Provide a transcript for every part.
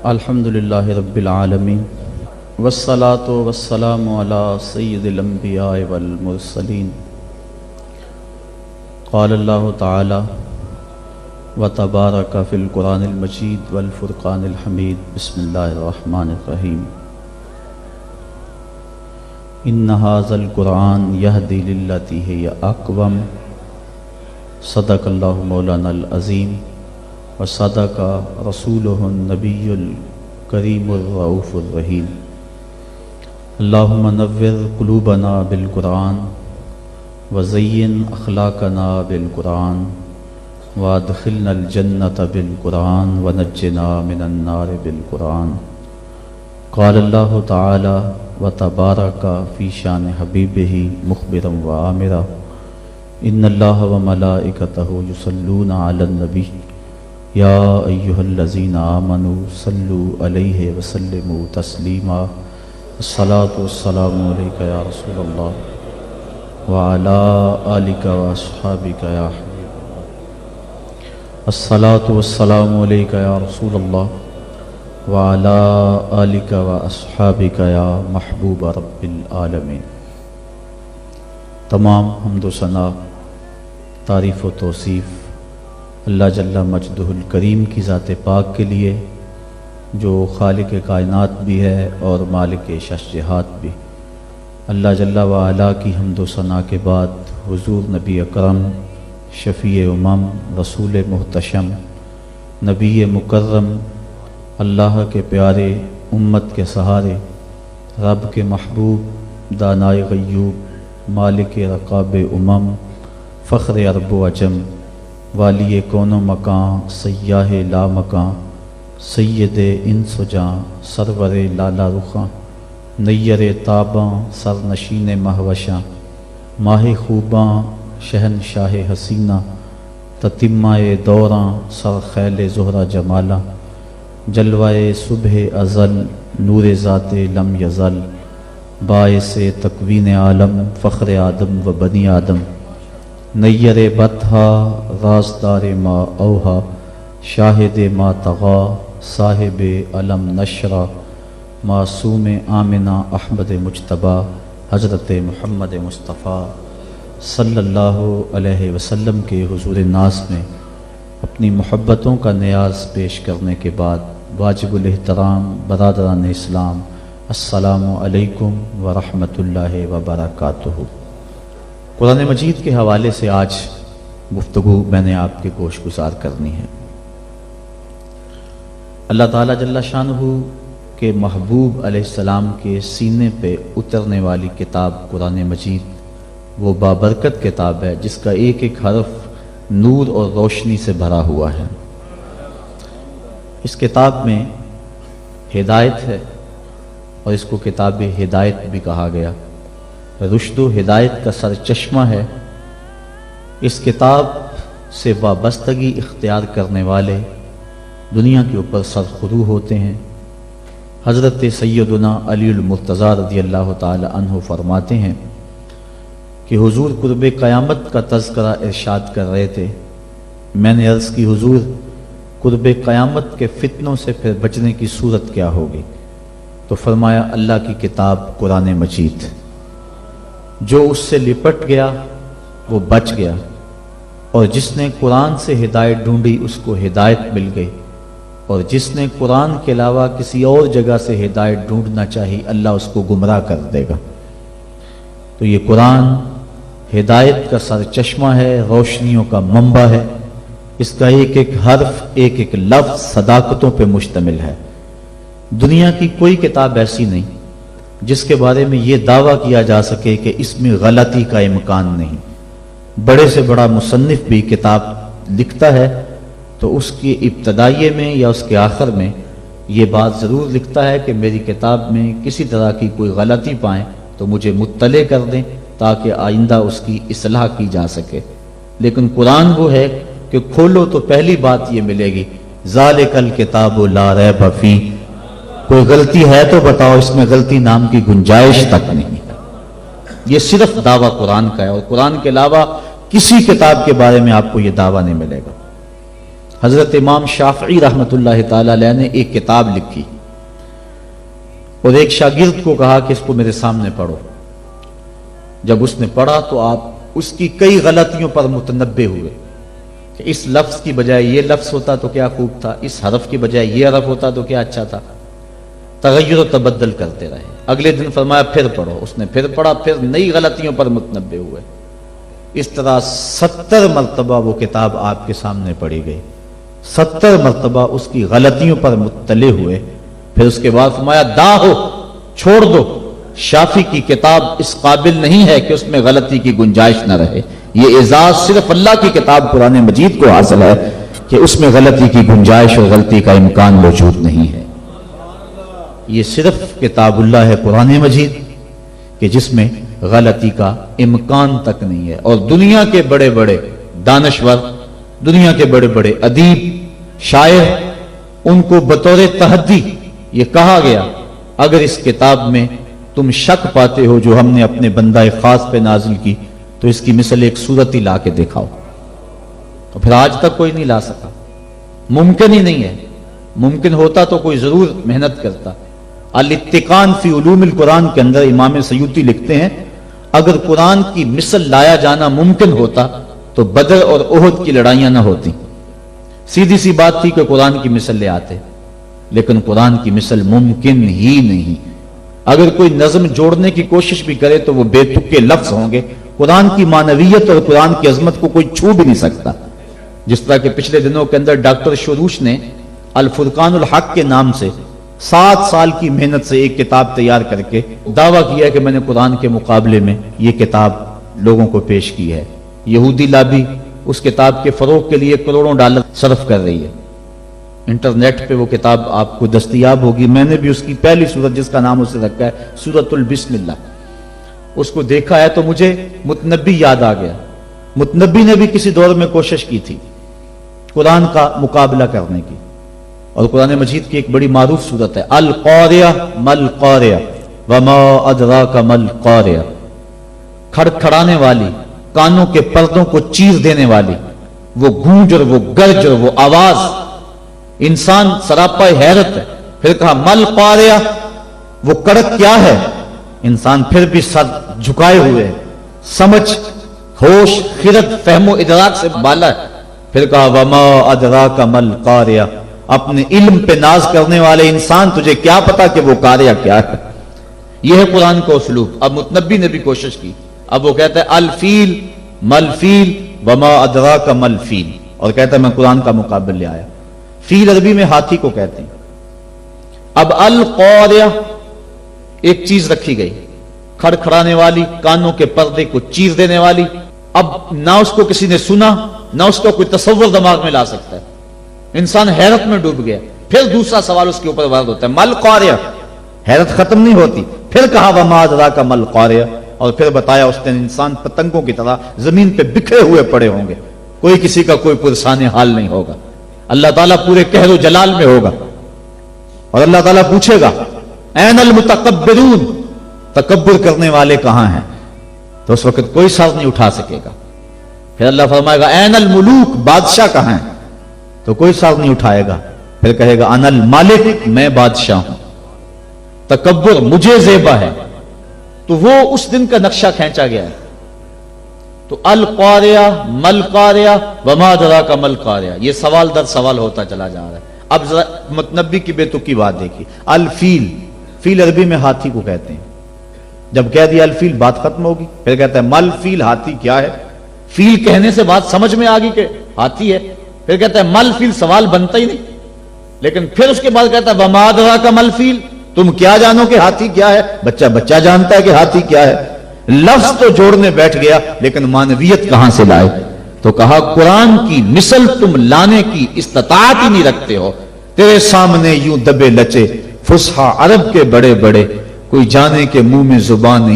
الحمدللہ رب العالمین والصلاة والسلام علی سید الانبیاء والمرسلین قال اللہ تعالی وتبارک فی القرآن المجید والفرقان الحمید بسم اللہ الرحمن الرحیم ان ھذا القرآن یہدی للتی ہی اقوم صدق اللہ مولانا العظیم وصدق رسولہ النبی الکریم الرؤوف الرحیم اللہم نور قلوبنا بالقرآن وزین اخلاقنا بالقرآن وادخلنا الجنة بالقرآن ونجنا من النار بالقرآن قال اللہ تعالی وتبارک فی شان حبیبہ مخبرا وآمرا ان اللہ وملائکتہ یصلون علی النبی یا ایہا الذین آمنوا صلوا علیہ وسلموا تسلیما الصلاة والسلام علیکہ یا رسول اللہ وعلی آلک واصحابک یا حبیب اللہ الصلاة والسلام علیکہ یا رسول اللہ وعلی آلک واصحابک یا محبوب رب العالمین۔ تمام حمد و ثنا، تعریف و توصیف اللہ جل مجدہ الکریم کی ذات پاک کے لیے جو خالق کائنات بھی ہے اور مالک شش جہات بھی۔ اللہ جل وعلا کی حمد و ثنا کے بعد حضور نبی اکرم شفیع امم رسول محتشم نبی مکرم اللہ کے پیارے امت کے سہارے رب کے محبوب دانائے غیوب مالک رقاب امم فخر عرب و عجم والی کون و مکان سیاہ لا مکان سید انس و جاں سرور لالا رخاں نیر تاباں سر نشین مہوشاں ماہ خوباں شہنشاہ حسینہ تتمہ دوراں سر خیل زہرہ جمالا جلوائے صبح ازل نور ذات لم یزل باعث تکوین عالم فخر آدم و بنی آدم نیر بطحا رازدار ما اوہا شاہد ما تغا صاحب علم نشرہ معصوم آمنہ احمد مجتبی حضرت محمد مصطفیٰ صلی اللہ علیہ وسلم کے حضور ناز میں اپنی محبتوں کا نیاز پیش کرنے کے بعد واجب الاحترام برادران اسلام السلام علیکم ورحمۃ اللہ وبرکاتہ۔ قرآن مجید کے حوالے سے آج گفتگو میں نے آپ کے گوش گزار کرنی ہے۔ اللہ تعالیٰ جل شانہ کے محبوب علیہ السلام کے سینے پہ اترنے والی کتاب قرآن مجید وہ بابرکت کتاب ہے جس کا ایک ایک حرف نور اور روشنی سے بھرا ہوا ہے۔ اس کتاب میں ہدایت ہے اور اس کو کتاب ہدایت بھی کہا گیا، رشد و ہدایت کا سرچشمہ ہے۔ اس کتاب سے وابستگی اختیار کرنے والے دنیا کے اوپر سرخرو ہوتے ہیں۔ حضرت سیدنا علی المرتضیٰ رضی اللہ تعالی عنہ فرماتے ہیں کہ حضور قرب قیامت کا تذکرہ ارشاد کر رہے تھے۔ میں نے عرض کی حضور قرب قیامت کے فتنوں سے پھر بچنے کی صورت کیا ہوگی؟ تو فرمایا اللہ کی کتاب قرآن مجید، جو اس سے لپٹ گیا وہ بچ گیا، اور جس نے قرآن سے ہدایت ڈھونڈی اس کو ہدایت مل گئی، اور جس نے قرآن کے علاوہ کسی اور جگہ سے ہدایت ڈھونڈنا چاہی اللہ اس کو گمراہ کر دے گا۔ تو یہ قرآن ہدایت کا سرچشمہ ہے، روشنیوں کا منبع ہے۔ اس کا ایک ایک حرف ایک ایک لفظ صداقتوں پہ مشتمل ہے۔ دنیا کی کوئی کتاب ایسی نہیں جس کے بارے میں یہ دعویٰ کیا جا سکے کہ اس میں غلطی کا امکان نہیں۔ بڑے سے بڑا مصنف بھی کتاب لکھتا ہے تو اس کی ابتدائیے میں یا اس کے آخر میں یہ بات ضرور لکھتا ہے کہ میری کتاب میں کسی طرح کی کوئی غلطی پائیں تو مجھے مطلع کر دیں تاکہ آئندہ اس کی اصلاح کی جا سکے۔ لیکن قرآن وہ ہے کہ کھولو تو پہلی بات یہ ملے گی ذالک الکتاب لا ریب فیہ، کوئی غلطی ہے تو بتاؤ، اس میں غلطی نام کی گنجائش تک نہیں۔ یہ صرف دعویٰ قرآن کا ہے، اور قرآن کے علاوہ کسی کتاب کے بارے میں آپ کو یہ دعویٰ نہیں ملے گا۔ حضرت امام شافعی رحمۃ اللہ تعالی علیہ نے ایک کتاب لکھی اور ایک شاگرد کو کہا کہ اس کو میرے سامنے پڑھو. جب اس نے پڑھا تو آپ اس کی کئی غلطیوں پر متنبہ ہوئے کہ اس لفظ کی بجائے یہ لفظ ہوتا تو کیا خوب تھا، اس حرف کی بجائے یہ حرف ہوتا تو کیا اچھا تھا. تغیر و تبدل کرتے رہے. اگلے دن فرمایا پھر پڑھو. اس نے پھر پڑھا، پھر نئی غلطیوں پر متنبہ ہوئے. اس طرح 70 مرتبہ وہ کتاب آپ کے سامنے پڑھی گئی. 70 مرتبہ اس کی غلطیوں پر مطلع ہوئے. پھر اس کے بعد فرمایا دا ہو، چھوڑ دو، شافی کی کتاب اس قابل نہیں ہے کہ اس میں غلطی کی گنجائش نہ رہے. یہ اعزاز صرف اللہ کی کتاب قرآن مجید کو حاصل ہے کہ اس میں غلطی کی گنجائش اور غلطی کا امکان موجود نہیں ہے. یہ صرف کتاب اللہ ہے قرآن مجید کہ جس میں غلطی کا امکان تک نہیں ہے. اور دنیا کے بڑے بڑے دانشور، دنیا کے بڑے بڑے ادیب، شاعر، ان کو بطور تحدی یہ کہا گیا اگر اس کتاب میں تم شک پاتے ہو جو ہم نے اپنے بندہ خاص پہ نازل کی تو اس کی مثل ایک صورت ہی لا کے دکھاؤ. تو پھر آج تک کوئی نہیں لا سکا. ممکن ہی نہیں ہے. ممکن ہوتا تو کوئی ضرور محنت کرتا. الاتقان فی علوم القرآن کے اندر امام سیوطی لکھتے ہیں اگر قرآن کی مثل لایا جانا ممکن ہوتا تو بدر اور احد کی لڑائیاں نہ ہوتی. سیدھی سی بات تھی کہ قرآن کی مثل لے آتے، لیکن قرآن کی مثل ممکن ہی نہیں. اگر کوئی نظم جوڑنے کی کوشش بھی کرے تو وہ بے تکے لفظ ہوں گے. قرآن کی معنویت اور قرآن کی عظمت کو کوئی چھو بھی نہیں سکتا. جس طرح کہ پچھلے دنوں کے اندر ڈاکٹر شروش نے الفرقان الحق کے نام سے 7 سال کی محنت سے ایک کتاب تیار کر کے دعویٰ کیا کہ میں نے قرآن کے مقابلے میں یہ کتاب لوگوں کو پیش کی ہے. یہودی لابی اس کتاب کے فروغ کے لیے کروڑوں ڈالر صرف کر رہی ہے. انٹرنیٹ پہ وہ کتاب آپ کو دستیاب ہوگی. میں نے بھی اس کی پہلی سورت جس کا نام اسے رکھا ہے سورۃ البسم اللہ، اس کو دیکھا ہے تو مجھے متنبی یاد آ گیا. متنبی نے بھی کسی دور میں کوشش کی تھی قرآن کا مقابلہ کرنے کی. اور قرآن مجید کی ایک بڑی معروف سورت ہے القاریہ مل قاریہ وما ادراک مل قاریہ. کھڑکھڑانے والی، کانوں کے پردوں کو چیر دینے والی وہ گونج اور وہ گرج اور وہ آواز، انسان سراپا حیرت ہے. پھر کہا مل قاریہ، وہ کڑک کیا ہے؟ انسان پھر بھی سر جھکائے ہوئے، سمجھ، ہوش، خرد، فہم و ادراک سے بالا ہے. پھر کہا وما ادراک مل قاریہ، اپنے علم پہ ناز کرنے والے انسان تجھے کیا پتا کہ وہ قاریہ کیا ہے. یہ ہے قرآن کا اسلوب. اب متنبی نے بھی کوشش کی. اب وہ کہتا ہے الفیل مل فیل وما ادراک مل فیل، اور کہتا ہے میں قرآن کا مقابل لے آیا. فیل عربی میں ہاتھی کو کہتے ہیں. اب القاریہ ایک چیز رکھی گئی، کھڑکھڑانے والی، کانوں کے پردے کو چیر دینے والی. اب نہ اس کو کسی نے سنا، نہ اس کا کوئی تصور دماغ میں لا سکتا ہے. انسان حیرت میں ڈوب گیا. پھر دوسرا سوال اس کے اوپر وارد ہوتا ہے مل قاریہ. حیرت ختم نہیں ہوتی. پھر کہا وما ادراک مل قاریہ، اور پھر بتایا اس نے انسان پتنگوں کی طرح زمین پہ بکھرے ہوئے پڑے ہوں گے، کوئی کسی کا کوئی پرسان حال نہیں ہوگا. اللہ تعالیٰ پورے قہر و جلال میں ہوگا اور اللہ تعالیٰ پوچھے گا این المتکبرون، تکبر کرنے والے کہاں ہیں؟ تو اس وقت کوئی سر نہیں اٹھا سکے گا. پھر اللہ فرمائے گا این الملوک، بادشاہ کہاں ہیں؟ تو کوئی سر نہیں اٹھائے گا. پھر کہے گا انا المالک، میں بادشاہ ہوں، تکبر مجھے زیبا ہے. تو وہ اس دن کا نقشہ کھینچا گیا ہے. تو القاریہ مل قاریہ وما ادراک مل قاریہ، یہ سوال در سوال ہوتا چلا جا رہا ہے. اب ذرا متنبی کی بے تکی بات دیکھی. الفیل، فیل عربی میں ہاتھی کو کہتے ہیں. جب کہہ دیا الفیل بات ختم ہوگی. پھر کہتا ہے مل فیل، ہاتھی کیا ہے؟ فیل کہنے سے بات سمجھ میں آ گئی کہ ہاتھی ہے. پھر کہتا ہے مل فیل، سوال بنتا ہی نہیں. لیکن پھر اس کے بعد کہتا ہے وما ادراک مل فیل، تم کیا جانو کہ ہاتھی کیا ہے؟ بچہ جانتا ہے کہ ہاتھی کیا ہے. لفظ تو جوڑنے بیٹھ گیا لیکن معنویت کہاں سے لائے؟ تو کہا قرآن کی مثل تم لانے کی استطاعت ہی نہیں رکھتے ہو. تیرے سامنے یوں دبے لچے فصحا عرب کے بڑے بڑے، کوئی جانے کے منہ میں زبان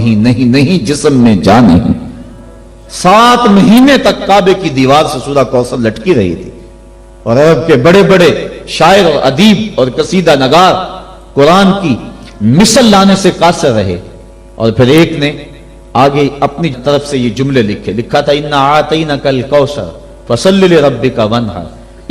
نہیں جسم میں جان نہیں. 7 مہینے تک کعبے کی دیوار سے سورہ کوثر لٹکی رہی تھی اور عرب کے بڑے بڑے شاعر اور ادیب اور قصیدہ نگار قرآن کی مثل لانے سے قاصر رہے. اور پھر ایک نے آگے اپنی طرف سے یہ جملے لکھا تھا انا اعطینک الکوثر فصل لربک وانحر.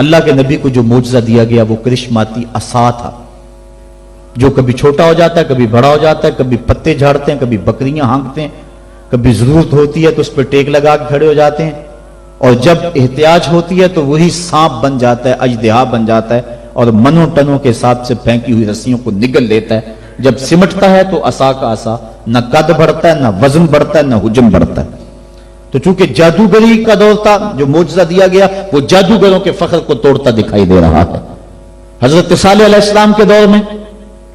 اللہ کے نبی کو جو معجزہ دیا گیا وہ کرشماتی عصا تھا، جو کبھی چھوٹا ہو جاتا ہے، کبھی بڑا ہو جاتا ہے، کبھی پتے جھاڑتے ہیں، کبھی بکریاں ہانکتے ہیں، کبھی ضرورت ہوتی ہے تو اس پہ ٹیک لگا کے کھڑے ہو جاتے ہیں، اور جب احتیاج ہوتی ہے تو وہی سانپ بن جاتا ہے، اژدہا بن جاتا ہے، اور منوں ٹنوں کے حساب سے پھینکی ہوئی رسیوں کو نگل لیتا ہے۔ جب سمٹتا ہے تو عصا کا عصا، نہ قد بڑھتا ہے، نہ وزن بڑھتا ہے، نہ حجم بڑھتا ہے۔ تو چونکہ جادوگری کا دور تھا، جو معجزہ دیا گیا وہ جادوگروں کے فخر کو توڑتا دکھائی دے رہا ہے۔ حضرت صالح علیہ السلام کے دور میں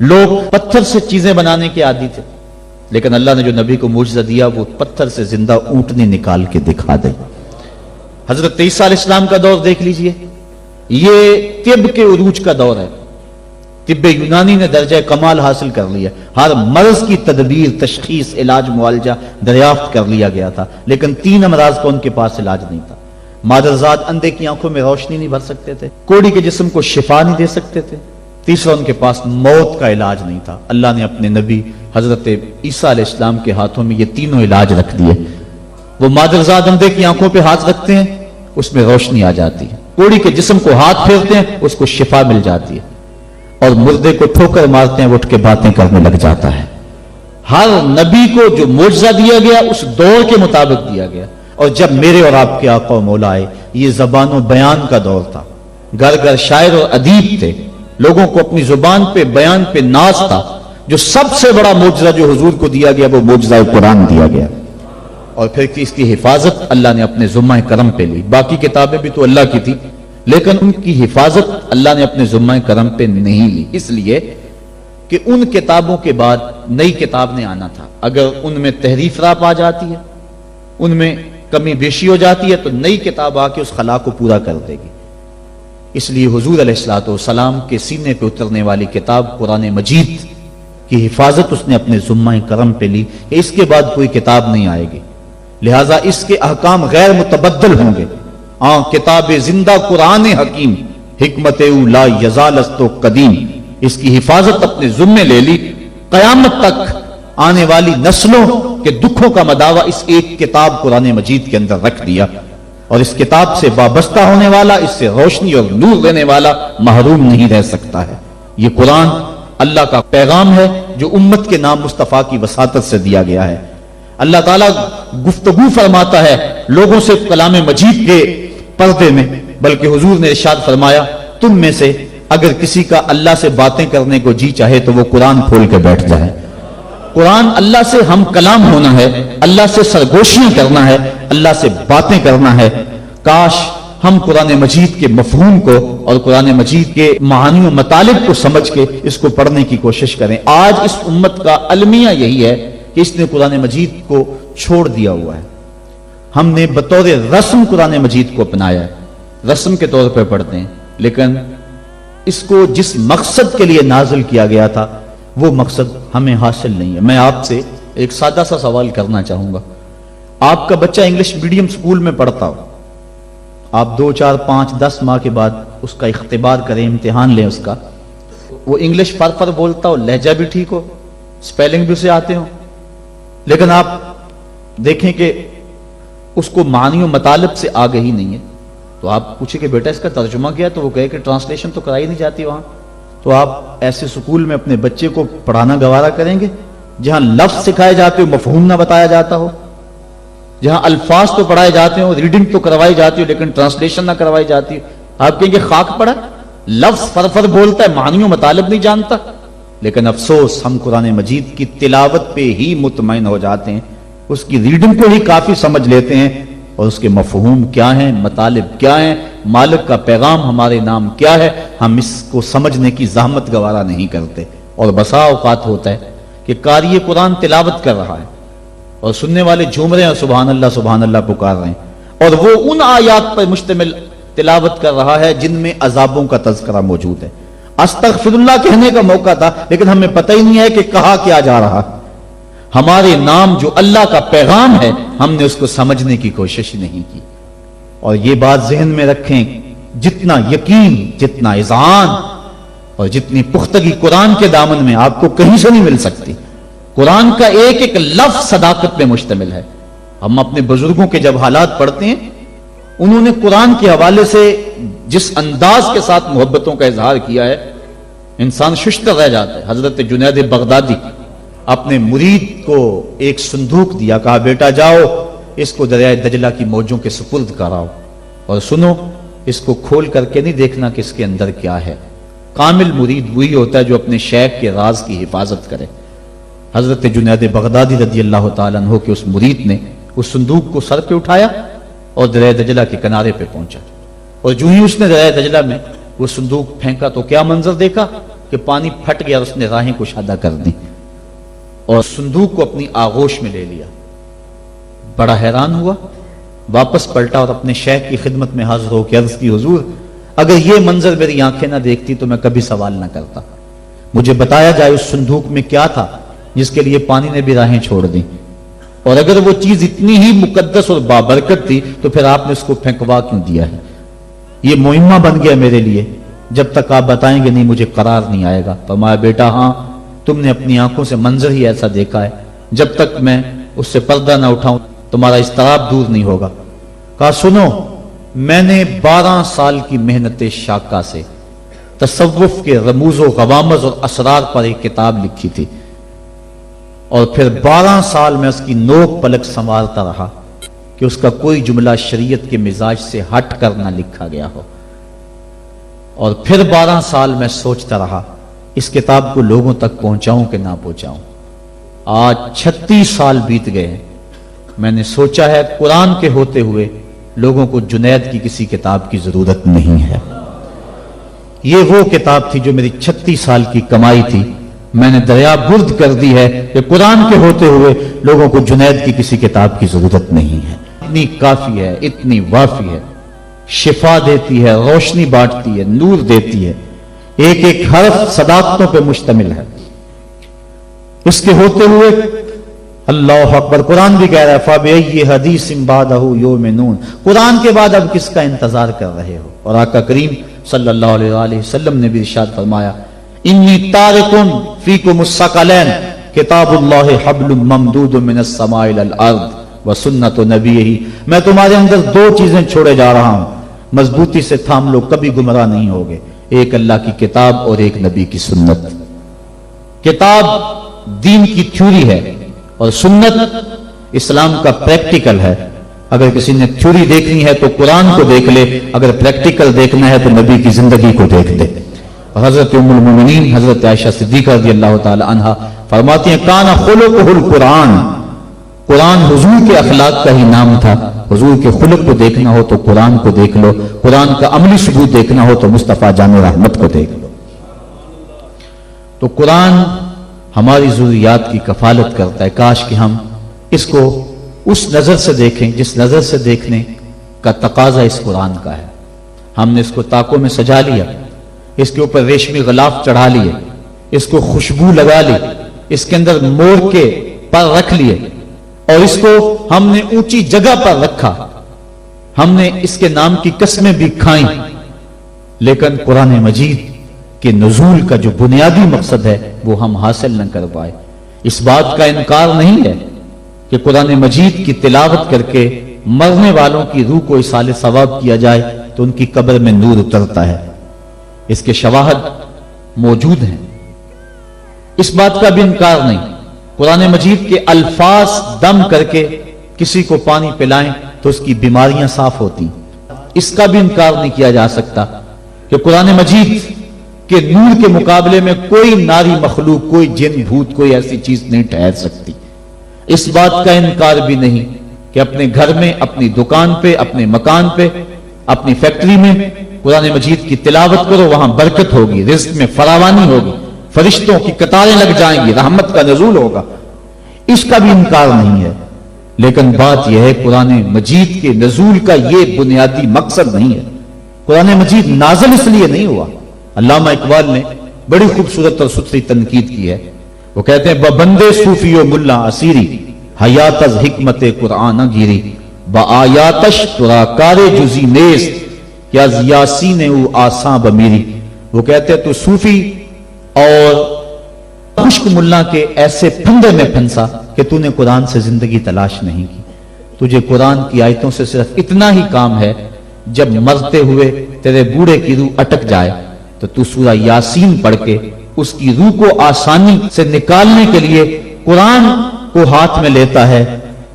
لوگ پتھر سے چیزیں بنانے کے عادی تھے، لیکن اللہ نے جو نبی کو معجزہ دیا وہ پتھر سے زندہ اونٹنی نکال کے دکھا دے۔ حضرت عیسیٰ علیہ السلام کا دور دیکھ لیجئے، یہ طب کے عروج کا دور ہے۔ طب یونانی نے درجہ کمال حاصل کر لیا، ہر مرض کی تدبیر، تشخیص، علاج، معالجہ دریافت کر لیا گیا تھا، لیکن 3 امراض کا ان کے پاس علاج نہیں تھا۔ مادرزاد اندھے کی آنکھوں میں روشنی نہیں بھر سکتے تھے، کوڑی کے جسم کو شفا نہیں دے سکتے تھے، تیسرا ان کے پاس موت کا علاج نہیں تھا۔ اللہ نے اپنے نبی حضرت عیسیٰ علیہ السلام کے ہاتھوں میں یہ تینوں علاج رکھ دیے۔ وہ مادرزاد اندھے کی آنکھوں پہ ہاتھ رکھتے ہیں، اس میں روشنی آ جاتی ہے، کوڑی کے جسم کو ہاتھ پھیرتے ہیں، اس کو شفا مل جاتی ہے، اور مردے کو ٹھوکر مارتے ہیں، وہ اٹھ کے باتیں کرنے لگ جاتا ہے۔ ہر نبی کو جو معجزہ دیا گیا اس دور کے مطابق دیا گیا، اور جب میرے اور آپ کے آقا و مولا آئے، یہ زبان و بیان کا دور تھا، گھر گھر شاعر اور ادیب تھے، لوگوں کو اپنی زبان پہ، بیان پہ ناز تھا۔ جو سب سے بڑا معجزہ جو حضور کو دیا گیا وہ معجزہ قرآن دیا گیا، اور پھر اس کی حفاظت اللہ نے اپنے ذمہ کرم پہ لی۔ باقی کتابیں بھی تو اللہ کی تھی، لیکن ان کی حفاظت اللہ نے اپنے ذمہ کرم پہ نہیں لی، اس لیے کہ ان کتابوں کے بعد نئی کتاب نے آنا تھا۔ اگر ان میں تحریف رات آ جاتی ہے، ان میں کمی بیشی ہو جاتی ہے، تو نئی کتاب آ کے اس خلا کو پورا کر دے گی۔ اس لیے حضور علیہ الصلوۃ والسلام کے سینے پہ اترنے والی کتاب قرآن مجید کی حفاظت اس نے اپنے ذمہ کرم پہ لی کہ اس کے بعد کوئی کتاب نہیں آئے گی، لہٰذا اس کے احکام غیر متبدل ہوں گے۔ کتاب زندہ قرآن حکیم، حکمت او لا یزالست و قدیم، اس کی حفاظت اپنے ذمے لے لی۔ قیامت تک آنے والی نسلوں کے دکھوں کا مداوع اس ایک کتاب قرآن مجید کے اندر رکھ دیا، اور اس کتاب سے وابستہ ہونے والا، اس سے روشنی اور نور لینے والا محروم نہیں رہ سکتا ہے۔ یہ قرآن اللہ کا پیغام ہے جو امت کے نام مصطفیٰ کی وساطت سے دیا گیا ہے۔ اللہ تعالیٰ گفتگو فرماتا ہے لوگوں سے کلام مجید کے پردے میں، بلکہ حضور نے ارشاد فرمایا تم میں سے اگر کسی کا اللہ سے باتیں کرنے کو جی چاہے تو وہ قرآن کھول کے بیٹھ جائے۔ قرآن اللہ سے ہم کلام ہونا ہے، اللہ سے سرگوشیاں کرنا ہے، اللہ سے باتیں کرنا ہے۔ کاش ہم قرآن مجید کے مفہوم کو اور قرآن مجید کے معانی و مطالب کو سمجھ کے اس کو پڑھنے کی کوشش کریں۔ آج اس امت کا المیہ یہی ہے کہ اس نے قرآن مجید کو چھوڑ دیا ہوا ہے۔ ہم نے بطور رسم قرآن مجید کو اپنایا ہے، رسم کے طور پہ پڑھتے ہیں، لیکن اس کو جس مقصد کے لیے نازل کیا گیا تھا وہ مقصد ہمیں حاصل نہیں ہے۔ میں آپ سے ایک سادہ سا سوال کرنا چاہوں گا۔ آپ کا بچہ انگلش میڈیم سکول میں پڑھتا ہو، آپ 2 4 5 10 ماہ کے بعد اس کا اختبار کریں، امتحان لیں اس کا، وہ انگلش فر بولتا ہو، لہجہ بھی ٹھیک ہو، سپیلنگ بھی اسے آتے ہوں، لیکن آپ دیکھیں کہ اس کو معنی و مطالب سے آگہی نہیں ہے، تو آپ پوچھیں کہ بیٹا اس کا ترجمہ کیا، تو وہ کہے کہ ٹرانسلیشن تو کرائی نہیں جاتی وہاں۔ تو آپ ایسے سکول میں اپنے بچے کو پڑھانا گوارا کریں گے جہاں لفظ سکھائے جاتے ہو، مفہوم نہ بتایا جاتا ہو، جہاں الفاظ تو پڑھائے جاتے ہوں، ریڈنگ تو کروائی جاتی ہو، لیکن ٹرانسلیشن نہ کروائی جاتی ہو؟ آپ کہیں گے خاک پڑا، لفظ فر بولتا ہے، معنی و مطالب نہیں جانتا۔ لیکن افسوس ہم قرآن مجید کی تلاوت پہ ہی مطمئن ہو جاتے ہیں، اس کی ریڈنگ کو ہی کافی سمجھ لیتے ہیں، اور اس کے مفہوم کیا ہیں، مطالب کیا ہیں، مالک کا پیغام ہمارے نام کیا ہے، ہم اس کو سمجھنے کی زحمت گوارا نہیں کرتے۔ اور بسا اوقات ہوتا ہے کہ قاری قرآن تلاوت کر رہا ہے اور سننے والے جھوم رہے ہیں، سبحان اللہ پکار رہے ہیں، اور وہ ان آیات پر مشتمل تلاوت کر رہا ہے جن میں عذابوں کا تذکرہ موجود ہے۔ استغفر اللہ کہنے کا موقع تھا، لیکن ہمیں پتہ ہی نہیں ہے کہ کہا کیا جا رہا۔ ہمارے نام جو اللہ کا پیغام ہے، ہم نے اس کو سمجھنے کی کوشش نہیں کی۔ اور یہ بات ذہن میں رکھیں، جتنا یقین، جتنا اذعان اور جتنی پختگی قرآن کے دامن میں آپ کو کہیں سے نہیں مل سکتی۔ قرآن کا ایک ایک لفظ صداقت پہ مشتمل ہے۔ ہم اپنے بزرگوں کے جب حالات پڑھتے ہیں انہوں نے قرآن کے حوالے سے جس انداز کے ساتھ محبتوں کا اظہار کیا ہے، انسان ششتر رہ جاتا ہے۔ حضرت جنید بغدادی اپنے مرید کو ایک صندوق دیا، کہا بیٹا جاؤ اس کو دریائے دجلہ کی موجوں کے سپرد کراؤ، اور سنو اس کو کھول کر کے نہیں دیکھنا کہ اس کے اندر کیا ہے۔ کامل مرید وہی ہوتا ہے جو اپنے شیخ کے راز کی حفاظت کرے۔ حضرت جنید بغدادی رضی اللہ تعالیٰ عنہ کے اس مرید نے اس صندوق کو سر پہ اٹھایا اور دریائے دجلہ کے کنارے پہ پہنچا، اور جو ہی اس نے دریائے دجلہ میں وہ صندوق پھینکا تو کیا منظر دیکھا کہ پانی پھٹ گیا، اور اس نے راہیں کشادہ کر دی اور صندوق کو اپنی آغوش میں لے لیا۔ بڑا حیران ہوا، واپس پلٹا اور اپنے شیخ کی خدمت میں حاضر ہو کے عرض کی حضور اگر یہ منظر میری آنکھیں نہ دیکھتی تو میں کبھی سوال نہ کرتا، مجھے بتایا جائے اس صندوق میں کیا تھا جس کے لیے پانی نے بھی راہیں چھوڑ دی، اور اگر وہ چیز اتنی ہی مقدس اور بابرکت تھی تو پھر آپ نے اس کو پھینکوا کیوں دیا ہے؟ یہ مہمہ بن گیا میرے لیے، جب تک آپ بتائیں گے نہیں مجھے قرار نہیں آئے گا۔ فرمایا بیٹا ہاں تم نے اپنی آنکھوں سے منظر ہی ایسا دیکھا ہے، جب تک میں اس سے پردہ نہ اٹھاؤں تمہارا اضطراب دور نہیں ہوگا۔ کہا سنو، میں نے 12 سال کی محنت شاقہ سے تصوف کے رموز و غوامض اور اسرار پر ایک کتاب لکھی تھی، اور پھر 12 سال میں اس کی نوک پلک سنوارتا رہا کہ اس کا کوئی جملہ شریعت کے مزاج سے ہٹ کر نہ لکھا گیا ہو، اور پھر 12 سال میں سوچتا رہا اس کتاب کو لوگوں تک پہنچاؤں کہ نہ پہنچاؤں۔ آج 36 سال بیت گئے ہیں، میں نے سوچا ہے قرآن کے ہوتے ہوئے لوگوں کو جنید کی کسی کتاب کی ضرورت نہیں ہے۔ یہ وہ کتاب تھی جو میری 36 سال کی کمائی تھی، میں نے دریا برد کر دی ہے کہ قرآن کے ہوتے ہوئے لوگوں کو جنید کی کسی کتاب کی ضرورت نہیں ہے۔ اتنی کافی ہے، اتنی وافی ہے، شفا دیتی ہے، روشنی بانٹتی ہے، نور دیتی ہے، ایک ایک حرف صداقتوں پہ مشتمل ہے۔ اس کے ہوتے ہوئے اللہ اکبر، قرآن بھی کہہ رہا ہے فَبِأَيِّ حَدِيثٍ بَعْدَهُ يُؤْمِنُونَ، قرآن کے بعد اب کس کا انتظار کر رہے ہو؟ اور آقا کریم صلی اللہ علیہ وآلہ وسلم نے بھی ارشاد فرمایا انی تارکن فیکم الثقلین کتاب اللہ حبل ممدود من السماء الی الارض وسنت نبیہ، میں تمہارے اندر 2 چیزیں چھوڑے جا رہا ہوں، مضبوطی سے تھام لو، کبھی گمراہ نہیں ہوگے، ایک اللہ کی کتاب اور ایک نبی کی سنت۔ کتاب دین کی تھیوری ہے اور سنت اسلام کا پریکٹیکل ہے۔ اگر کسی نے تھیوری دیکھنی ہے تو قرآن کو دیکھ لے، اگر پریکٹیکل دیکھنا ہے تو نبی کی زندگی کو دیکھ لے۔ حضرت ام المومنین حضرت عائشہ صدیقہ رضی اللہ تعالی عنہا فرماتی ہیں کان خلقہ القرآن، قرآن حضور کے اخلاق کا ہی نام تھا۔ حضور کے خلق کو دیکھنا ہو تو قرآن کو دیکھ لو، قرآن کا عملی ثبوت دیکھنا ہو تو مصطفیٰ جامع رحمت کو دیکھ لو۔ تو قرآن ہماری ضروریات کی کفالت کرتا ہے، کاش کہ ہم اس کو اس نظر سے دیکھیں جس نظر سے دیکھنے کا تقاضا اس قرآن کا ہے۔ ہم نے اس کو طاقوں میں سجا لیا، اس کے اوپر ریشمی غلاف چڑھا لیے، اس کو خوشبو لگا لی، اس کے اندر مور کے پر رکھ لیے، اور اس کو ہم نے اونچی جگہ پر رکھا، ہم نے اس کے نام کی قسمیں بھی کھائیں، لیکن قرآن مجید کے نزول کا جو بنیادی مقصد ہے وہ ہم حاصل نہ کر پائے۔ اس بات کا انکار نہیں ہے کہ قرآن مجید کی تلاوت کر کے مرنے والوں کی روح کو اصال ثواب کیا جائے تو ان کی قبر میں نور اترتا ہے، اس کے شواہد موجود ہیں، اس بات کا بھی انکار نہیں۔ قرآن مجید کے الفاظ دم کر کے کسی کو پانی پلائیں تو اس کی بیماریاں صاف ہوتی، اس کا بھی انکار نہیں کیا جا سکتا کہ قرآن مجید کہ نور کے مقابلے میں کوئی ناری مخلوق، کوئی جن بھوت، کوئی ایسی چیز نہیں ٹھہر سکتی۔ اس بات کا انکار بھی نہیں کہ اپنے گھر میں، اپنی دکان پہ، اپنے مکان پہ، اپنی فیکٹری میں قرآن مجید کی تلاوت کرو، وہاں برکت ہوگی، رزق میں فراوانی ہوگی، فرشتوں کی قطاریں لگ جائیں گی، رحمت کا نزول ہوگا، اس کا بھی انکار نہیں ہے۔ لیکن بات یہ ہے قرآن مجید کے نزول کا یہ بنیادی مقصد نہیں ہے۔ قرآن مجید نازل اس لیے نہیں ہوا۔ علامہ اقبال نے بڑی خوبصورت اور ستھری تنقید کی ہے، وہ کہتے ہیں بندے صوفی و ملا اسیری حیات از حکمت قرآن گیری با آیاتش ترا کار جزی نیست کہ از یاسین او آساں بمیری۔ وہ کہتے ہیں تو صوفی اور خشک ملا کے ایسے پھندے میں پھنسا کہ تو نے قرآن سے زندگی تلاش نہیں کی۔ تجھے قرآن کی آیتوں سے صرف اتنا ہی کام ہے، جب مرتے ہوئے تیرے بوڑھے کی روح اٹک جائے تو تو سورہ یاسین پڑھ کے اس کی روح کو آسانی سے نکالنے کے لیے قرآن کو ہاتھ میں لیتا ہے۔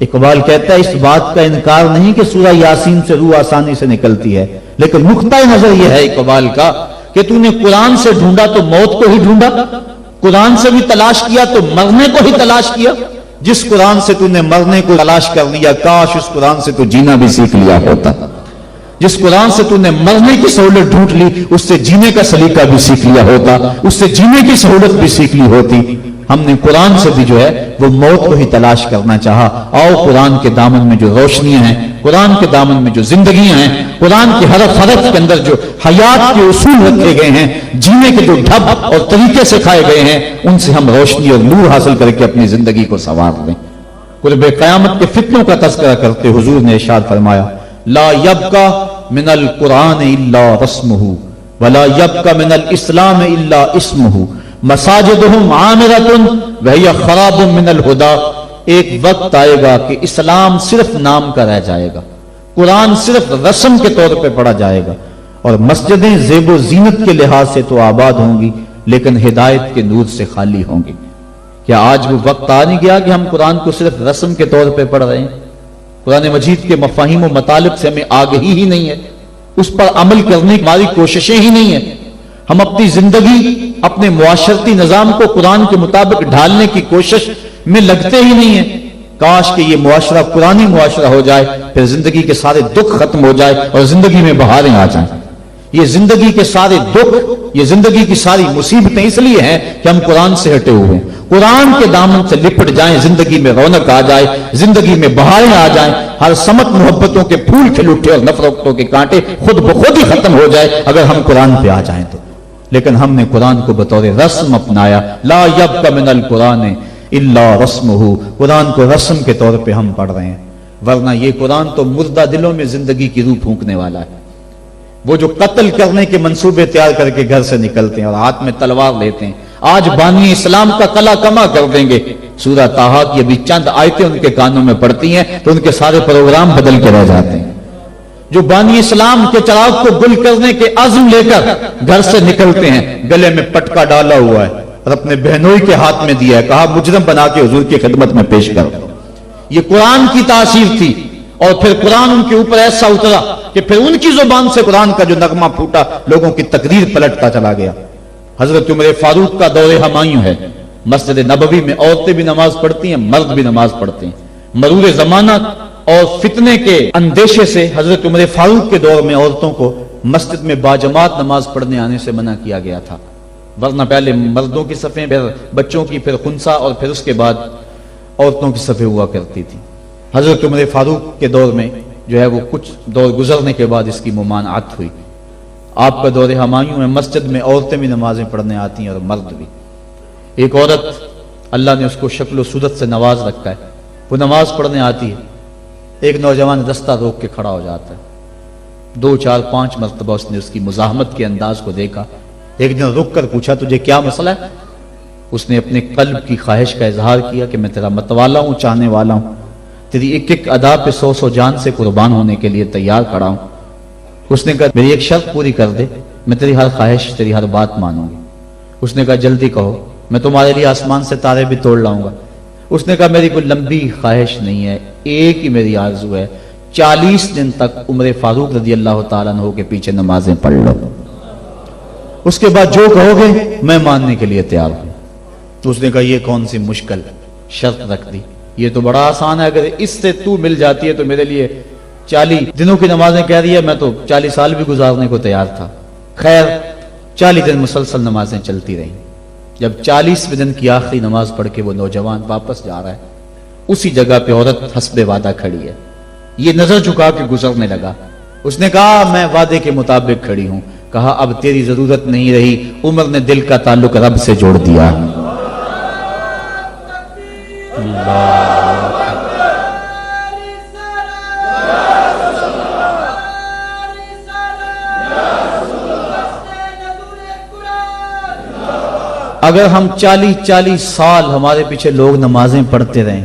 اقبال کہتا ہے اس بات کا انکار نہیں کہ سورہ یاسین سے روح آسانی سے نکلتی ہے، لیکن نقطہ نظر یہ ہے اقبال کا کہ تو نے قرآن سے ڈھونڈا تو موت کو ہی ڈھونڈا، قرآن سے بھی تلاش کیا تو مرنے کو ہی تلاش کیا۔ جس قرآن سے تو نے مرنے کو تلاش کر لیا، کاش اس قرآن سے تو جینا بھی سیکھ لیا ہوتا۔ جس قرآن سے تو نے مرنے کی سہولت ڈھونڈ لی، اس سے جینے کا سلیقہ بھی سیکھ لیا ہوتا، اس سے جینے کی سہولت بھی سیکھ لی ہوتی۔ ہم نے قرآن سے بھی جو ہے وہ موت کو ہی تلاش کرنا چاہا۔ آؤ قرآن کے دامن میں جو روشنیاں ہیں، قرآن کے دامن میں جو زندگیاں ہیں، قرآن کے حرف حرف کے اندر جو حیات کے اصول رکھے گئے ہیں، جینے کے جو ڈھب اور طریقے سکھائے گئے ہیں، ان سے ہم روشنی اور نور حاصل کر کے اپنی زندگی کو سنوار لیں۔ قرب قیامت کے فتنوں کا تذکرہ کرتے حضور نے ارشاد فرمایا، لا یبقى من القرآن الا رسمہ ولا یبقى من الاسلام الا اسمہ مساجدہم عامرۃ وہی خراب من الہدی۔ ایک وقت آئے گا کہ اسلام صرف نام کا رہ جائے گا، قرآن صرف رسم کے طور پہ پڑھا جائے گا، اور مسجدیں زیب و زینت کے لحاظ سے تو آباد ہوں گی لیکن ہدایت کے نور سے خالی ہوں گی۔ کیا آج وہ وقت آ نہیں گیا کہ ہم قرآن کو صرف رسم کے طور پہ پڑھ رہے ہیں؟ قرآن مجید کے مفاہیم و مطالب سے ہمیں آگہی ہی نہیں ہے، اس پر عمل کرنے کی ہماری کوششیں ہی نہیں ہیں۔ ہم اپنی زندگی، اپنے معاشرتی نظام کو قرآن کے مطابق ڈھالنے کی کوشش میں لگتے ہی نہیں ہیں۔ کاش کہ یہ معاشرہ قرآنی معاشرہ ہو جائے، پھر زندگی کے سارے دکھ ختم ہو جائے اور زندگی میں بہاریں آ جائیں۔ یہ زندگی کے سارے دکھ، یہ زندگی کی ساری مصیبتیں اس لیے ہیں کہ ہم قرآن سے ہٹے ہوئے ہیں۔ قرآن کے دامن سے لپٹ جائیں، زندگی میں رونق آ جائے، زندگی میں بہاریں آ جائیں، ہر سمت محبتوں کے پھول کھل اٹھے اور نفرتوں کے کانٹے خود بخود ہی ختم ہو جائے اگر ہم قرآن پہ آ جائیں تو۔ لیکن ہم نے قرآن کو بطور رسم اپنایا، لا یبقى من القرآن الا رسمہ، قرآن کو رسم کے طور پہ ہم پڑھ رہے ہیں، ورنہ یہ قرآن تو مردہ دلوں میں زندگی کی روح پھونکنے والا ہے۔ وہ جو قتل کرنے کے منصوبے تیار کر کے گھر سے نکلتے ہیں اور ہاتھ میں تلوار لیتے ہیں، آج بانی اسلام کا کلا کما کر دیں گے۔ سورہ طٰہٰ کی ابھی چند آیتیں ان کے کانوں میں پڑتی ہیں تو ان کے سارے پروگرام بدل کے رہ جاتے ہیں۔ جو بانی اسلام کے چراغ کو گل کرنے کے عزم لے کر گھر سے نکلتے ہیں، گلے میں پٹکا ڈالا ہوا ہے اور اپنے بہنوئی کے ہاتھ میں دیا ہے، کہا مجرم بنا کے حضور کی خدمت میں پیش کرو۔ یہ قرآن کی تاثیر تھی، اور پھر قرآن ان کے اوپر ایسا اترا کہ پھر ان کی زبان سے قرآن کا جو نغمہ پھوٹا، لوگوں کی تقریر پلٹتا چلا گیا۔ حضرت عمر فاروق کا دور ہمایوں ہے، مسجد نبوی میں عورتیں بھی نماز پڑھتی ہیں، مرد بھی نماز پڑھتے ہیں۔ مرور زمانہ اور فتنے کے اندیشے سے حضرت عمر فاروق کے دور میں عورتوں کو مسجد میں باجماعت نماز پڑھنے آنے سے منع کیا گیا تھا، ورنہ پہلے مردوں کی صفیں، پھر بچوں کی، پھر خنسا، اور پھر اس کے بعد عورتوں کی صفیں ہوا کرتی تھی۔ حضرت عمر فاروق کے دور میں جو ہے وہ کچھ دور گزرنے کے بعد اس کی ممانعت ہوئی۔ آپ کا دور ہمایوں میں مسجد میں عورتیں بھی نمازیں پڑھنے آتی ہیں اور مرد بھی۔ ایک عورت اللہ نے اس کو شکل و صورت سے نواز رکھا ہے، وہ نماز پڑھنے آتی ہے، ایک نوجوان رستہ روک کے کھڑا ہو جاتا ہے، 2 4 5 مرتبہ اس نے اس کی مزاحمت کے انداز کو دیکھا۔ ایک دن رک کر پوچھا تجھے کیا مسئلہ ہے؟ اس نے اپنے قلب کی خواہش کا اظہار کیا کہ میں تیرا متوالا ہوں، چاہنے والا ہوں، تیری ایک ایک ادا پہ 100 جان سے قربان ہونے کے لیے تیار کھڑا ہوں۔ اس نے کہا میری ایک شرط پوری کر دے، میں تیری ہر خواہش، تیری ہر بات مانوں گی۔ اس نے کہا جلدی کہو، میں تمہارے لیے آسمان سے تارے بھی توڑ لاؤں گا۔ اس نے کہا میری کوئی لمبی خواہش نہیں ہے، ایک ہی میری آرزو ہے، 40 دن تک عمر فاروق رضی اللہ تعالیٰ عنہ کے پیچھے نمازیں پڑھ لو، اس کے بعد جو کہو گے میں ماننے کے لیے تیار ہوں۔ تو اس نے کہا یہ کون سی مشکل شرط رکھ دی، یہ تو بڑا آسان ہے، اگر اس سے تو مل جاتی ہے تو میرے لیے 40 دنوں کی نمازیں کہہ رہی ہے، میں تو 40 سال بھی گزارنے کو تیار تھا۔ خیر 40 دن مسلسل نمازیں چلتی رہیں۔ جب 40ویں دن کی آخری نماز پڑھ کے وہ نوجوان واپس جا رہا ہے، اسی جگہ پہ عورت حسب وعدہ کھڑی ہے، یہ نظر جھکا کے گزرنے لگا۔ اس نے کہا میں وعدے کے مطابق کھڑی ہوں۔ کہا اب تیری ضرورت نہیں رہی، عمر نے دل کا تعلق رب سے جوڑ دیا۔ اگر ہم 40 سال ہمارے پیچھے لوگ نمازیں پڑھتے رہیں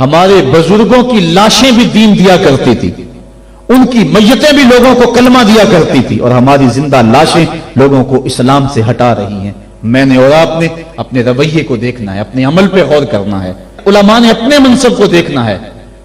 ہمارے بزرگوں کی لاشیں بھی دین دیا کرتی تھی، ان کی میتیں بھی لوگوں کو کلمہ دیا کرتی تھی، اور ہماری زندہ لاشیں لوگوں کو اسلام سے ہٹا رہی ہیں۔ میں نے اور آپ نے اپنے رویے کو دیکھنا ہے، اپنے عمل پہ غور کرنا ہے، علماء نے اپنے منصب کو دیکھنا ہے،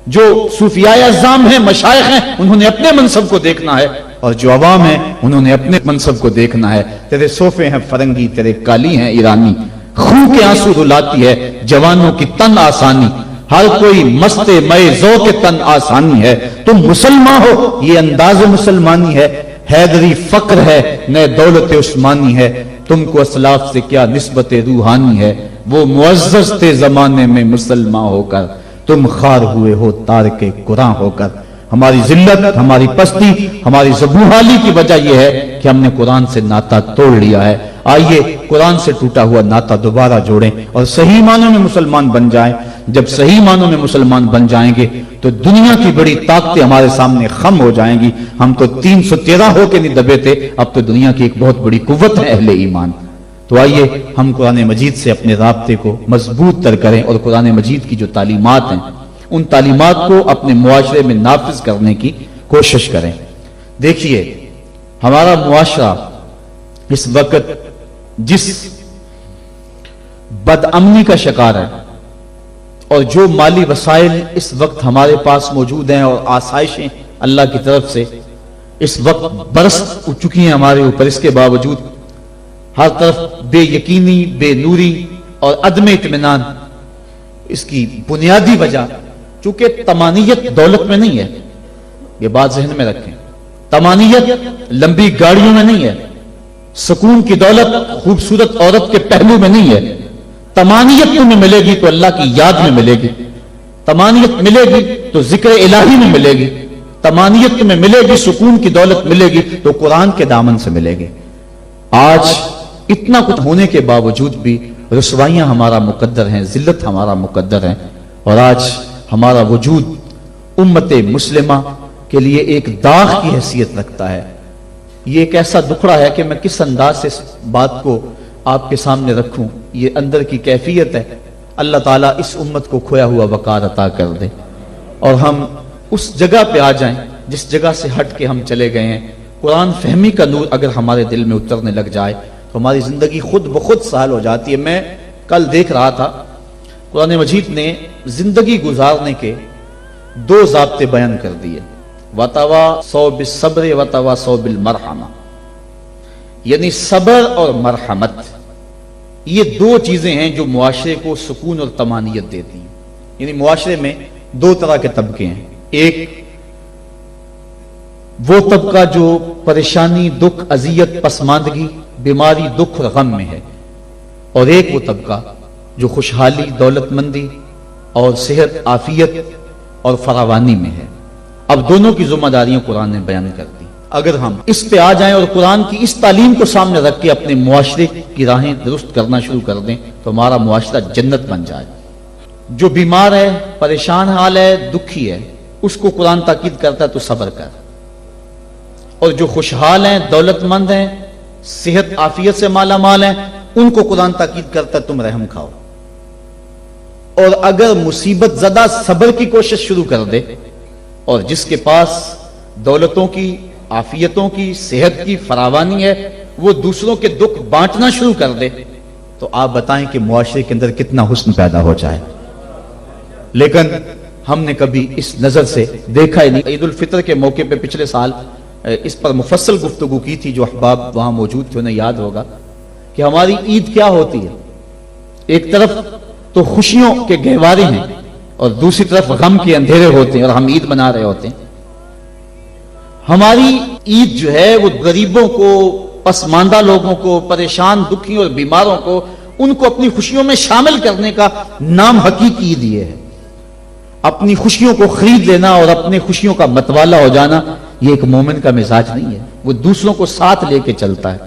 جو صوفیاء اعظام ہیں، مشائخ ہیں، انہوں نے اپنے منصب کو دیکھنا ہے، اور جو عوام ہیں انہوں نے اپنے منصب کو دیکھنا ہے۔ تیرے صوفے ہیں فرنگی، تیرے کالی ہیں ایرانی، خون کے آنسو رلاتی ہے جوانوں کی تن آسانی، ہر کوئی مست مئے ذوق تن آسانی ہے۔ تم مسلمان ہو یہ انداز مسلمانی ہے، حیدری فقر ہے نئے دولت عثمانی ہے، تم کو اسلاف سے کیا نسبت روحانی ہے، وہ معزز تھے زمانے میں مسلمان ہو کر، تم خار ہوئے ہو تارک قرآن ہو کر۔ ہماری ذلت، ہماری پستی، ہماری زبوحالی کی وجہ یہ ہے کہ ہم نے قرآن سے ناطہ توڑ لیا ہے۔ آئیے قرآن سے ٹوٹا ہوا ناطہ دوبارہ جوڑیں اور صحیح معنوں میں مسلمان بن جائیں۔ جب صحیح معنوں میں مسلمان بن جائیں گے تو دنیا کی بڑی طاقتیں ہمارے سامنے خم ہو جائیں گی۔ ہم تو 313 ہو کے نہیں دبے تھے، اب تو دنیا کی ایک بہت بڑی قوت ہے اہل ایمان۔ تو آئیے ہم قرآن مجید سے اپنے رابطے کو مضبوط تر کریں اور قرآن مجید کی جو تعلیمات ہیں ان تعلیمات کو اپنے معاشرے میں نافذ کرنے کی کوشش کریں۔ دیکھیے ہمارا معاشرہ اس وقت جس بد امنی کا شکار ہے، اور جو مالی وسائل اس وقت ہمارے پاس موجود ہیں اور آسائشیں اللہ کی طرف سے اس وقت برس چکی ہیں ہمارے اوپر، اس کے باوجود ہر طرف بے یقینی، بے نوری اور عدم اطمینان، اس کی بنیادی وجہ چونکہ طمانیت دولت میں نہیں ہے، یہ بات ذہن میں رکھیں، طمانیت لمبی گاڑیوں میں نہیں ہے، سکون کی دولت خوبصورت عورت کے پہلو میں نہیں ہے، طمانیت تمہیں ملے گی تو اللہ کی یاد میں ملے گی، طمانیت ملے گی تو ذکر الہی میں ملے گی، طمانیت تمہیں ملے گی، سکون کی دولت ملے گی تو قرآن کے دامن سے ملے گی۔ آج اتنا کچھ ہونے کے باوجود بھی رسوائیاں ہمارا مقدر ہیں، ذلت ہمارا مقدر ہے، اور آج ہمارا وجود امت مسلمہ کے لیے ایک داغ کی حیثیت رکھتا ہے۔ یہ ایک ایسا دکھڑا ہے کہ میں کس انداز سے اس بات کو آپ کے سامنے رکھوں، یہ اندر کی کیفیت ہے۔ اللہ تعالیٰ اس امت کو کھویا ہوا وقار عطا کر دے اور ہم اس جگہ پہ آ جائیں جس جگہ سے ہٹ کے ہم چلے گئے ہیں۔ قرآن فہمی کا نور اگر ہمارے دل میں اترنے لگ جائے تو ہماری زندگی خود بخود سہل ہو جاتی ہے۔ میں کل دیکھ رہا تھا قرآن مجید نے زندگی گزارنے کے 2 ضابطے بیان کر دیے، وَتَوَاصَوْا بِالصَّبْرِ وَتَوَاصَوْا بِالْمَرْحَمَةِ، یعنی صبر اور مرحمت، یہ 2 چیزیں ہیں جو معاشرے کو سکون اور طمانیت دیتی ہیں۔ یعنی معاشرے میں 2 طرح کے طبقے ہیں، ایک وہ طبقہ جو پریشانی، دکھ، اذیت، پسماندگی، بیماری، دکھ اور غم میں ہے، اور ایک وہ طبقہ جو خوشحالی، دولت مندی اور صحت، عافیت اور فراوانی میں ہے۔ اب دونوں کی ذمہ داریاں قرآن نے بیان کر دی۔ اگر ہم اس پہ آ جائیں اور قرآن کی اس تعلیم کو سامنے رکھ کے اپنے معاشرے کی راہیں درست کرنا شروع کر دیں تو ہمارا معاشرہ جنت بن جائے۔ جو بیمار ہے، پریشان حال ہے، دکھی ہے، اس کو قرآن تاکید کرتا ہے تو صبر کر، اور جو خوشحال ہیں، دولت مند ہیں، صحت عافیت سے مالا مال ہیں، ان کو قرآن تاکید کرتا ہے تم رحم کھاؤ۔ اور اگر مصیبت زدہ صبر کی کوشش شروع کر دے، اور جس کے پاس دولتوں کی، عافیتوں کی، صحت کی فراوانی ہے، وہ دوسروں کے دکھ بانٹنا شروع کر دے، تو آپ بتائیں کہ معاشرے کے اندر کتنا حسن پیدا ہو جائے۔ لیکن ہم نے کبھی اس نظر سے دیکھا ہی نہیں۔ عید الفطر کے موقع پہ پچھلے سال اس پر مفصل گفتگو کی تھی، جو احباب وہاں موجود تھے انہیں یاد ہوگا کہ ہماری عید کیا ہوتی ہے۔ ایک طرف تو خوشیوں کے گہوارے ہیں اور دوسری طرف غم کے اندھیرے ہوتے ہیں، اور ہم عید منا رہے ہوتے ہیں۔ ہماری عید جو ہے وہ غریبوں کو، پسماندہ لوگوں کو، پریشان، دکھی اور بیماروں کو، ان کو اپنی خوشیوں میں شامل کرنے کا نام حقیقی عید یہ ہے۔ اپنی خوشیوں کو خرید لینا اور اپنی خوشیوں کا متوالا ہو جانا، یہ ایک مومن کا مزاج نہیں ہے۔ وہ دوسروں کو ساتھ لے کے چلتا ہے۔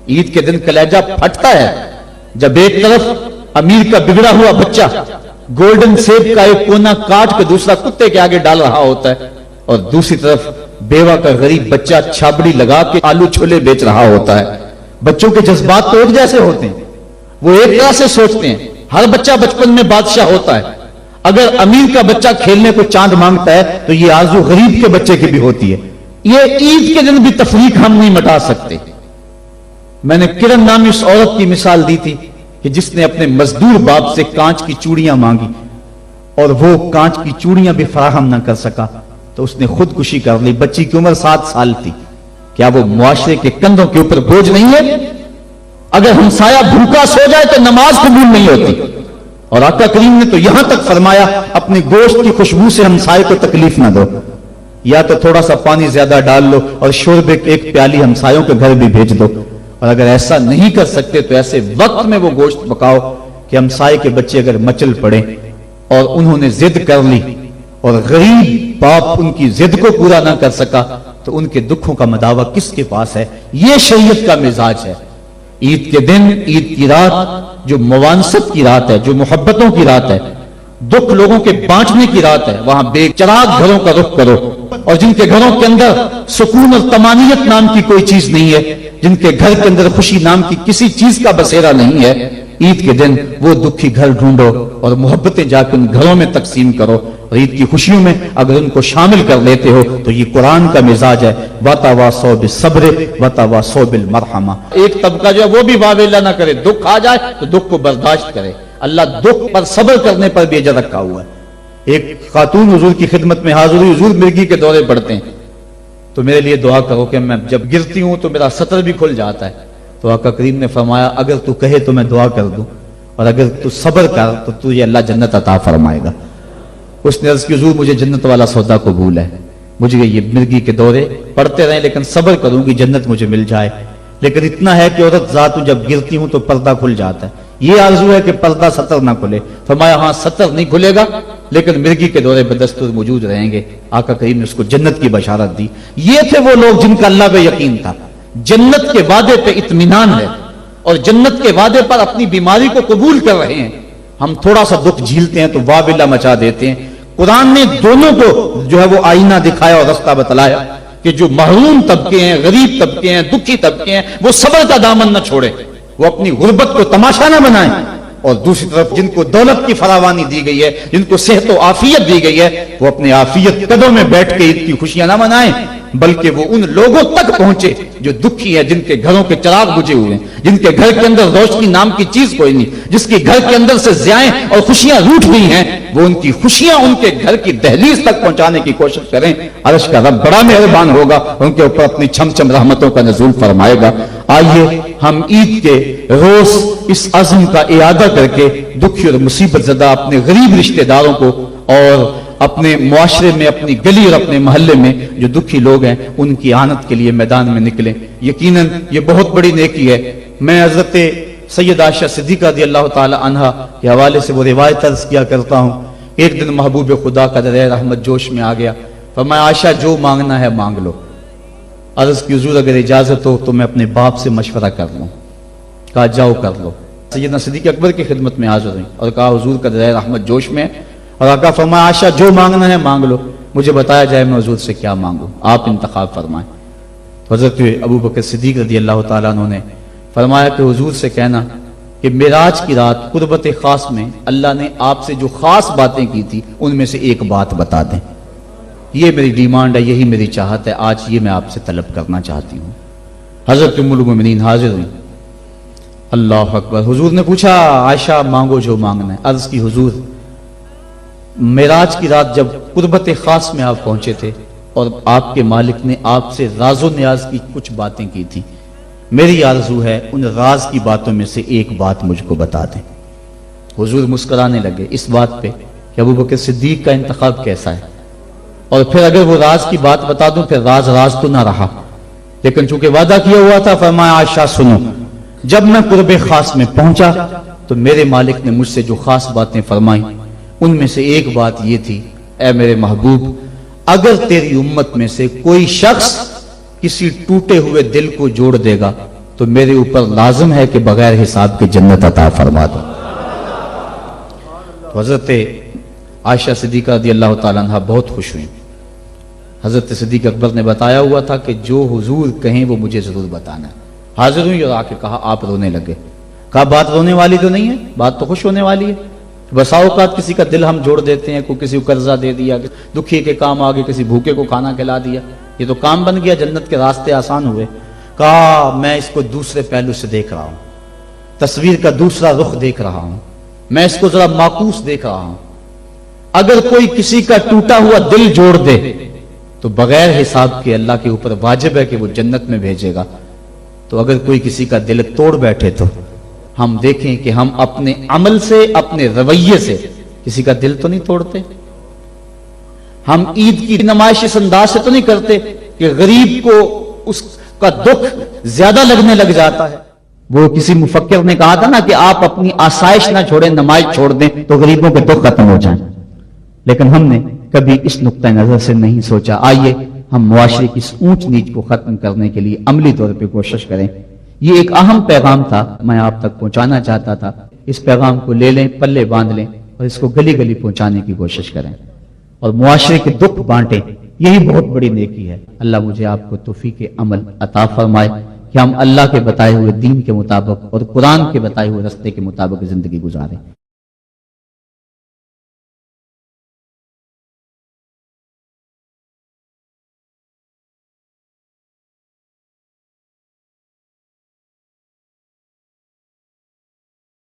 عید کے دن کلیجہ پھٹتا ہے جب ایک طرف امیر کا بگڑا ہوا بچہ گولڈن سیب کا ایک کونا کاٹ کے دوسرا کتے کے آگے ڈال رہا ہوتا ہے، اور دوسری طرف بیوہ کا غریب بچہ چھابڑی لگا کے آلو چھولے بیچ رہا ہوتا ہے۔ بچوں کے جذبات تو ایک جیسے ہوتے ہیں، وہ ایک طرح سے سوچتے ہیں۔ ہر بچہ بچپن میں بادشاہ ہوتا ہے۔ اگر امیر کا بچہ کھیلنے کو چاند مانگتا ہے تو یہ آرزو غریب کے بچے کی بھی ہوتی ہے. یہ عید کے دن بھی تفریق ہم نہیں مٹا سکتے. میں نے کرن نامی اس عورت کی مثال دی تھی کہ جس نے اپنے مزدور باپ سے کانچ کی چوڑیاں مانگی اور وہ کانچ کی چوڑیاں بھی فراہم نہ کر سکا تو اس نے خودکشی کر لی. بچی کی عمر 7 سال تھی. کیا وہ معاشرے کے کندھوں کے اوپر بوجھ نہیں ہے؟ اگر ہمسایہ بھوکا سو جائے تو نماز قبول نہیں ہوتی. اور آقا کریم نے تو یہاں تک فرمایا اپنی گوشت کی خوشبو سے ہمسائے کو تکلیف نہ دو. یا تو تھوڑا سا پانی زیادہ ڈال لو اور شوربے کی ایک پیالی ہمسایوں کے گھر بھی بھیج دو. اور اگر ایسا نہیں کر سکتے تو ایسے وقت میں وہ گوشت پکاؤ کہ ہمسائے کے بچے اگر مچل پڑے اور انہوں نے ضد کر لی اور غریب باپ ان کی ضد کو پورا نہ کر سکا تو ان کے دکھوں کا مداوع کس کے پاس ہے؟ یہ شریعت کا مزاج ہے. عید کے دن، عید کی رات جو موانست کی رات ہے، جو محبتوں کی رات ہے، دکھ لوگوں کے بانٹنے کی رات ہے، وہاں بے چراغ گھروں کا رخ کرو. اور جن کے گھروں کے اندر سکون اور طمانینت نام کی کوئی چیز نہیں ہے، جن کے گھر کے اندر خوشی نام کی کسی چیز کا بسیرا نہیں ہے، عید کے دن وہ دکھی گھر ڈھونڈو اور محبتیں جا کے ان گھروں میں تقسیم کرو. اور عید کی خوشیوں میں اگر ان کو شامل کر لیتے ہو تو یہ قرآن کا مزاج ہے. وَتَوَاصَوْا بِالصَّبْرِ وَتَوَاصَوْا بِالْمَرْحَمَةِ. ایک طبقہ جو ہے وہ بھی واویلا نہ کرے، دکھ آ جائے تو دکھ کو برداشت کرے. اللہ دکھ پر صبر کرنے پر بھی اجر رکھا ہوا ہے. ایک خاتون حضور کی خدمت میں حاضر ہوئی، حضور مرگی کے دورے پڑتے ہیں تو میرے لیے دعا کرو کہ میں جب گرتی ہوں تو میرا سطر بھی کھل جاتا ہے. تو آقا کریم نے فرمایا اگر تو کہے تو میں دعا کر دوں اور اگر تو صبر کر تو تجھے اللہ جنت عطا فرمائے گا. اس نے عرض کی حضور مجھے جنت والا سودا قبول ہے، مجھے یہ مرگی کے دورے پڑتے رہیں لیکن صبر کروں گی جنت مجھے مل جائے. لیکن اتنا ہے کہ عورت ذات جب گرتی ہوں تو پردہ کھل جاتا ہے. یہ آرزو ہے کہ پردہ سطر نہ کھلے. فرمایا ہاں سطر نہیں کھلے گا لیکن مرگی کے دورے بدستور موجود رہیں گے. آقا کریم نے اس کو جنت کی بشارت دی. یہ تھے وہ لوگ جن کا اللہ پہ یقین تھا. جنت کے وعدے پہ اطمینان ہے اور جنت کے وعدے پر اپنی بیماری کو قبول کر رہے ہیں. ہم تھوڑا سا دکھ جھیلتے ہیں تو واویلا مچا دیتے ہیں. قرآن نے دونوں کو جو ہے وہ آئینہ دکھایا اور رستہ بتلایا کہ جو محروم طبقے ہیں، غریب طبقے ہیں، دکھی طبقے ہیں، وہ صبر کا دامن نہ چھوڑے، وہ اپنی غربت کو تماشا نہ بنائیں. اور دوسری طرف جن کو دولت کی فراوانی دی گئی ہے، جن کو صحت و عافیت دی گئی ہے، وہ اپنے عافیت قدوں میں بیٹھ کے عید کی خوشیاں نہ منائیں بلکہ وہ ان لوگوں تک پہنچے جو دکھی ہیں، جن کے گھروں کے چراغ بجھے ہوئے ہیں، جن کے گھر کے اندر روشنی نام کی چیز کوئی نہیں، جس کے گھر کے اندر سے ضیائیں اور خوشیاں روٹھ گئی ہیں، وہ ان کی خوشیاں ان کے گھر کی دہلیز تک پہنچانے کی کوشش کریں. عرش کا رب بڑا مہربان ہوگا، ان کے اوپر اپنی چھم چھم رحمتوں کا نزول فرمائے گا. آئیے ہم عید کے روز اس عزم کا اعادہ کر کے دکھی اور مصیبت زدہ اپنے غریب رشتہ داروں کو اور اپنے معاشرے میں، اپنی گلی اور اپنے محلے میں جو دکھی لوگ ہیں ان کی اعانت کے لیے میدان میں نکلیں. یقیناً یہ بہت بڑی نیکی ہے. میں حضرت سید عائشہ صدیقہ رضی اللہ تعالی عنہا کے حوالے سے وہ روایت عرض کیا کرتا ہوں. ایک دن محبوب خدا کا در رحمت جوش میں آ گیا. فرمایا عائشہ جو مانگنا ہے مانگ لو. عرض کی حضور اگر اجازت ہو تو میں اپنے باپ سے مشورہ کر لوں. کہا جاؤ کر لو. سیدنا صدیق اکبر کی خدمت میں حاضر ہوئی اور کہا حضور کا در رحمت جوش میں. اور آقا فرمایا عائشہ جو مانگنا ہے مانگ لو، مجھے بتایا جائے میں حضور سے کیا مانگوں، آپ انتخاب فرمائیں. حضرت ابو بکر صدیق رضی اللہ تعالیٰ عنہ نے فرمایا کہ حضور سے کہنا کہ معراج کی رات قربت خاص میں اللہ نے آپ سے جو خاص باتیں کی تھی ان میں سے ایک بات بتا دیں. یہ میری ڈیمانڈ ہے، یہی میری چاہت ہے، آج یہ میں آپ سے طلب کرنا چاہتی ہوں. حضرت ام المومنین حاضر ہوئی. اللہ اکبر. حضور نے پوچھا عائشہ مانگو جو مانگنا ہے. عرض کی حضور معراج کی رات جب قربت خاص میں آپ پہنچے تھے اور آپ کے مالک نے آپ سے راز و نیاز کی کچھ باتیں کی تھی، میری آرزو ہے ان راز کی باتوں میں سے ایک بات مجھ کو بتا دیں. حضور مسکرانے لگے اس بات پہ کہ ابو بکر صدیق کا انتخاب کیسا ہے، اور پھر اگر وہ راز کی بات بتا دوں پھر راز راز تو نہ رہا، لیکن چونکہ وعدہ کیا ہوا تھا فرمایا عائشہ سنو، جب میں قرب خاص میں پہنچا تو میرے مالک نے مجھ سے جو خاص باتیں فرمائیں ان میں سے ایک بات یہ تھی، اے میرے محبوب اگر تیری امت میں سے کوئی شخص کسی ٹوٹے ہوئے دل کو جوڑ دے گا تو میرے اوپر لازم ہے کہ بغیر حساب کے جنت عطا فرما دو. تو حضرت عائشہ صدیقہ رضی اللہ تعالیٰ عنہ بہت خوش ہوئی. حضرت صدیق اکبر نے بتایا ہوا تھا کہ جو حضور کہیں وہ مجھے ضرور بتانا ہے. حاضر ہوئی اور آ کے کہا آپ رونے لگے. کہا بات رونے والی تو نہیں ہے، بات تو خوش ہونے والی ہے. بسا اوقات کسی کا دل ہم جوڑ دیتے ہیں، کوئی کسی کو قرضہ دے دیا، دکھی کے کام آگے، کسی بھوکے کو کھانا کھلا دیا، یہ تو کام بن گیا، جنت کے راستے آسان ہوئے۔ کہا میں اس کو دوسرے پہلو سے دیکھ رہا ہوں، تصویر کا دوسرا رخ دیکھ رہا ہوں، میں اس کو ذرا معکوس دیکھ رہا ہوں۔ اگر کوئی کسی کا ٹوٹا ہوا دل جوڑ دے تو بغیر حساب کے اللہ کے اوپر واجب ہے کہ وہ جنت میں بھیجے گا، تو اگر کوئی کسی کا دل توڑ بیٹھے تو ہم دیکھیں کہ ہم اپنے عمل سے، اپنے رویے سے کسی کا دل تو نہیں توڑتے۔ ہم عید کی نمائش اس انداز سے تو نہیں کرتے کہ غریب کو اس کا دکھ زیادہ لگنے لگ جاتا ہے۔ وہ کسی مفکر نے کہا تھا نا کہ آپ اپنی آسائش نہ چھوڑیں، نماز چھوڑ دیں تو غریبوں کے دکھ ختم ہو جائیں، لیکن ہم نے کبھی اس نقطہ نظر سے نہیں سوچا۔ آئیے ہم معاشرے کی اس اونچ نیچ کو ختم کرنے کے لیے عملی طور پہ کوشش کریں۔ یہ ایک اہم پیغام تھا، میں آپ تک پہنچانا چاہتا تھا۔ اس پیغام کو لے لیں، پلے باندھ لیں اور اس کو گلی گلی پہنچانے کی کوشش کریں اور معاشرے کے دکھ بانٹیں، یہی بہت بڑی نیکی ہے۔ اللہ مجھے آپ کو توفیق عمل عطا فرمائے کہ ہم اللہ کے بتائے ہوئے دین کے مطابق اور قرآن کے بتائے ہوئے راستے کے مطابق زندگی گزاریں۔